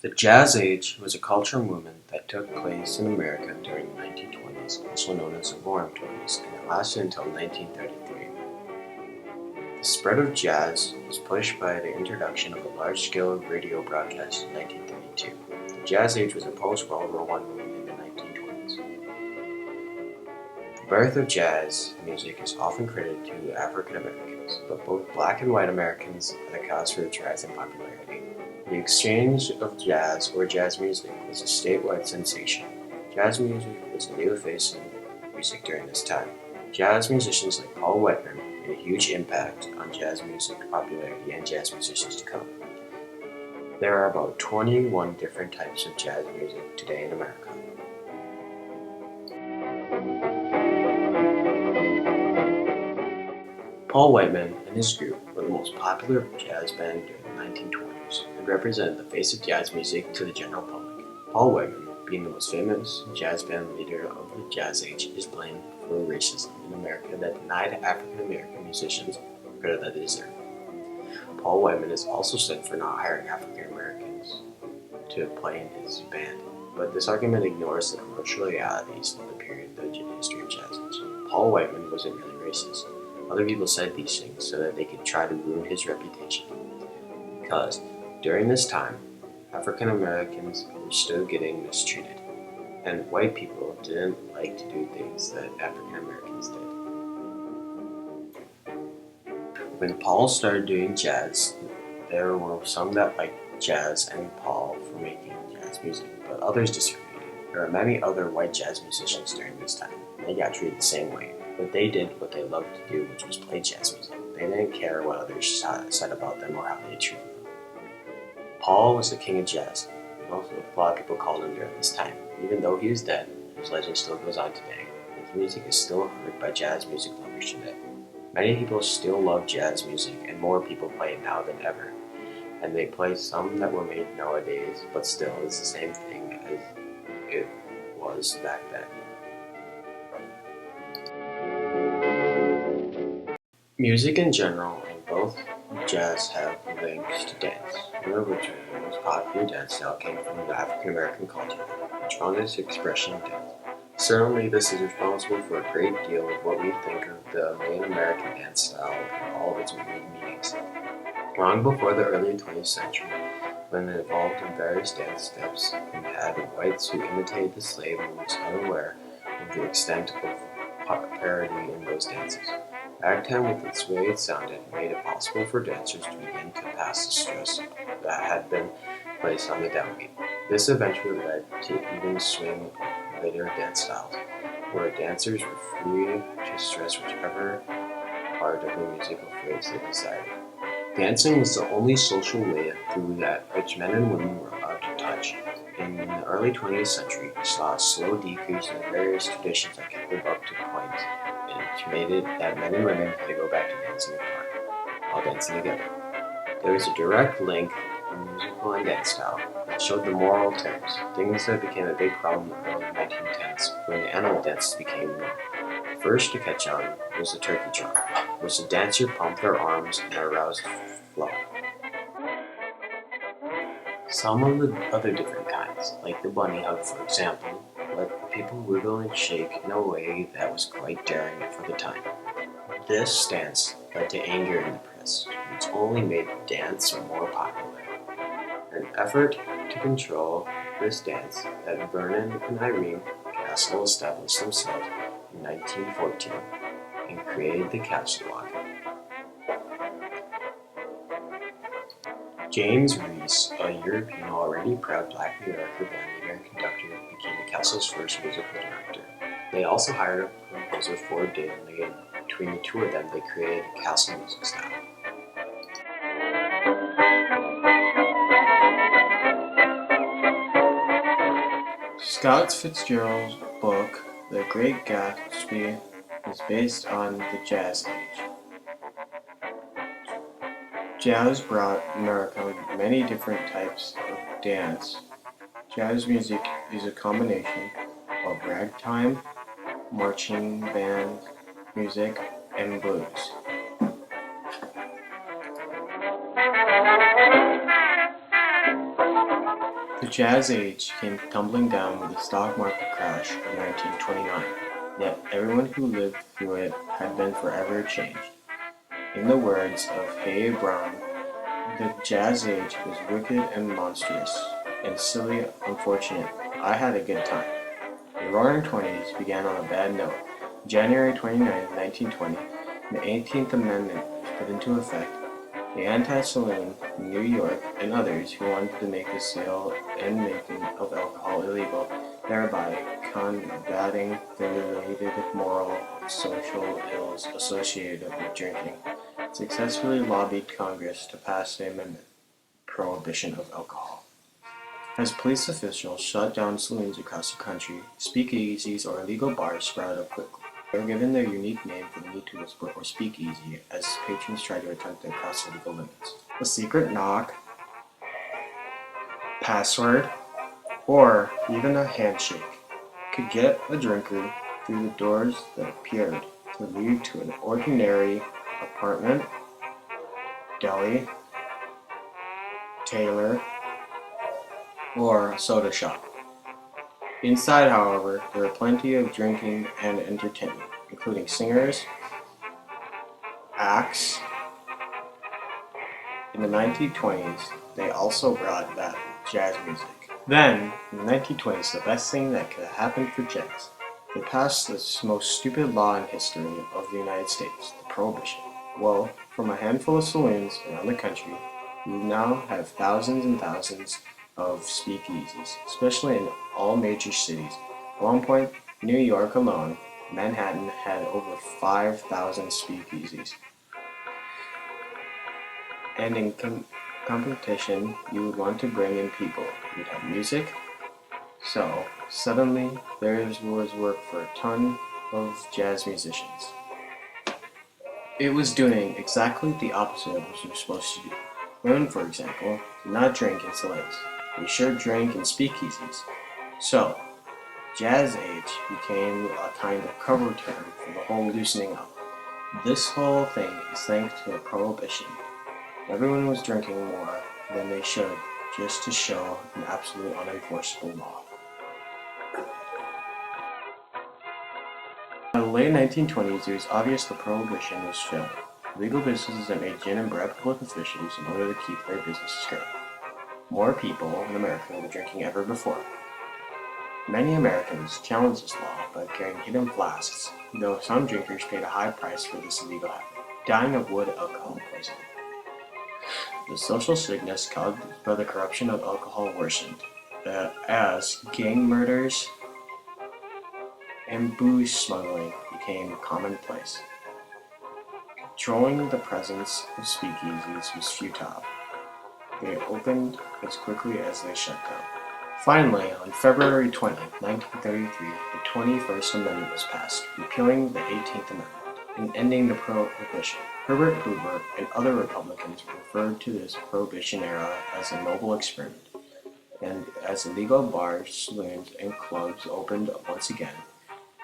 The Jazz Age was a cultural movement that took place in America during the 1920s, also known as the Roaring Twenties, and it lasted until 1933. The spread of jazz was pushed by the introduction of a large-scale radio broadcast in 1932. The Jazz Age was a post-World War I movement in the 1920s. The birth of jazz music is often credited to African Americans, but both black and white Americans are the cause for its rise in popularity. The exchange of jazz or jazz music was a statewide sensation. Jazz music was a new face in music during this time. Jazz musicians like Paul Whiteman made a huge impact on jazz music popularity and jazz musicians to come. There are about 21 different types of jazz music today in America. Paul Whiteman and his group were the most popular jazz band during the 1920s and represented the face of jazz music to the general public. Paul Whiteman, being the most famous jazz band leader of the Jazz Age, is blamed for racism in America that denied African American musicians credit that they deserve. Paul Whiteman is also said for not hiring African Americans to play in his band, but this argument ignores the commercial realities of the period of the history of jazz. Paul Whiteman wasn't really racist. Other people said these things so that they could try to ruin his reputation. Because during this time, African Americans were still getting mistreated, and white people didn't like to do things that African Americans did. When Paul started doing jazz, there were some that liked jazz and Paul for making jazz music, but others disagreed. There are many other white jazz musicians during this time. They got treated the same way. But they did what they loved to do, which was play jazz music. They didn't care what others said about them or how they treated them. Paul was the king of jazz, and also a lot of people called him during this time. Even though he is dead, his legend still goes on today. His music is still heard by jazz music lovers today. Many people still love jazz music, and more people play it now than ever. And they play some that were made nowadays, but still it's the same thing as it was back then. Music in general and both jazz have links to dance. One of which the most popular dance style came from the African American culture, which found its expression in dance. Certainly this is responsible for a great deal of what we think of the main American dance style and all of its meanings. Long before the early 20th century, when it evolved in various dance steps and had whites who imitated the slave moves unaware of the extent of parody in those dances. Ragtime, with its way it sounded, made it possible for dancers to begin to pass the stress that had been placed on the downbeat. This eventually led to even swing later dance styles, where dancers were free to stress whichever part of the musical phrase they desired. Dancing was the only social way through that which men and women were allowed to touch. In the early 20th century, we saw a slow decrease in various traditions that could live up to points, which made it that men and women had to go back to dancing apart while dancing together. There was a direct link in musical and dance style that showed the moral terms, things that became a big problem in the early 1910s when the animal dances became known. The first to catch on was the turkey trot, which the dancer pumped their arms and aroused flow. Some of the other different kinds, like the bunny hug for example, let people wiggle and shake in a way that was quite daring for the time. This stance led to anger in the press, which only made the dance more popular. In an effort to control this dance, that Vernon and Irene Castle established themselves in 1914 and created the Castle Walk. James Reese, a European already proud black New Yorker bandleader and conductor, became the castle's first musical director. They also hired a composer for Daly, and between the two of them they created the castle music style. Scott Fitzgerald's book, The Great Gatsby, is based on the Jazz Age. Jazz brought America many different types of dance. Jazz music is a combination of ragtime, marching band music, and blues. The Jazz Age came tumbling down with the stock market crash of 1929, yet everyone who lived through it had been forever changed. In the words of Hay Brown, the Jazz Age was wicked and monstrous, and silly, unfortunate. I had a good time. The Roaring Twenties began on a bad note. January 29, 1920, the 18th Amendment was put into effect. The anti-saloon in New York and others who wanted to make the sale and making of alcohol illegal, thereby combating the related moral and social ills associated with drinking, successfully lobbied Congress to pass the amendment, prohibition of alcohol. As police officials shut down saloons across the country, speakeasies or illegal bars sprouted up quickly. They were given their unique name for the need to whisper or speakeasy as patrons tried to attempt to cross the legal limits. A secret knock, password, or even a handshake could get a drinker through the doors that appeared to lead to an ordinary apartment, deli, tailor, or a soda shop. Inside, however, there were plenty of drinking and entertainment, including singers, acts. In the 1920s, they also brought back jazz music. Then, in the 1920s, the best thing that could have happened for jazz. They passed the most stupid law in history of the United States, the Prohibition. Well, from a handful of saloons around the country, we now have thousands and thousands of speakeasies, especially in all major cities. At one point, New York alone, Manhattan had over 5,000 speakeasies. And in competition, you would want to bring in people. You'd have music. So, suddenly, there was work for a ton of jazz musicians. It was doing exactly the opposite of what you were supposed to do. Women, for example, did not drink in saloons. They sure drank in speakeasies. So, Jazz Age became a kind of cover term for the whole loosening up. This whole thing is thanks to a prohibition. Everyone was drinking more than they should just to show an absolute unenforceable law. By the late 1920s, it was obvious the prohibition was failing. Legal businesses that made gin and bribe public officials in order to keep their businesses going. More people in America were drinking ever before. Many Americans challenged this law by carrying hidden flasks, though some drinkers paid a high price for this illegal habit, dying of wood alcohol poisoning. The social sickness caused by the corruption of alcohol worsened, as gang murders and booze smuggling became commonplace. Controlling the presence of speakeasies was futile. They opened as quickly as they shut down. Finally, on February 20, 1933, the 21st Amendment was passed, repealing the 18th Amendment and ending the Prohibition. Herbert Hoover and other Republicans referred to this Prohibition era as a noble experiment, and as illegal bars, saloons, and clubs opened once again,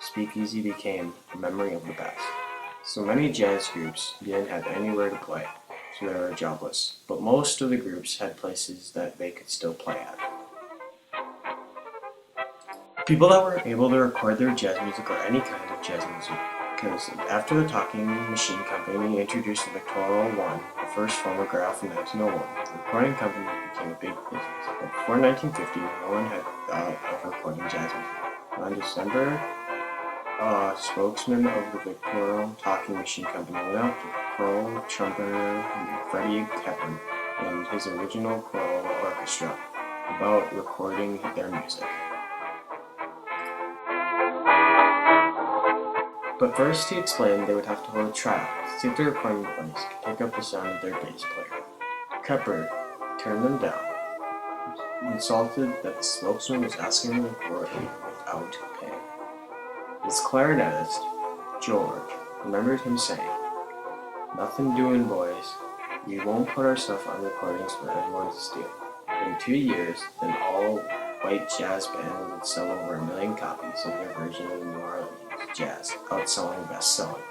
speakeasy became a memory of the past. So many jazz groups didn't have anywhere to play, so they were jobless, but most of the groups had places that they could still play at. People that were able to record their jazz music or any kind of jazz music, because after the Talking Machine Company introduced the Victoria 1, the first phonograph in 1901, the recording company became a big business. But before 1950, no one had thought of recording jazz music. On December, a spokesman of the Victoria Talking Machine Company went out to choral trumpeter Freddie Kepler and his original choral orchestra about recording their music. But first he explained they would have to hold a trial to see if the recording device could pick up the sound of their bass player. Kepler turned them down, insulted that the spokesman was asking them to record without pay. His clarinetist, George, remembered him saying, "Nothing doing, boys. We won't put ourselves on recordings for anyone to steal." In 2 years, an all-white jazz band would sell over 1 million copies of their version of New Orleans jazz, outselling best-selling.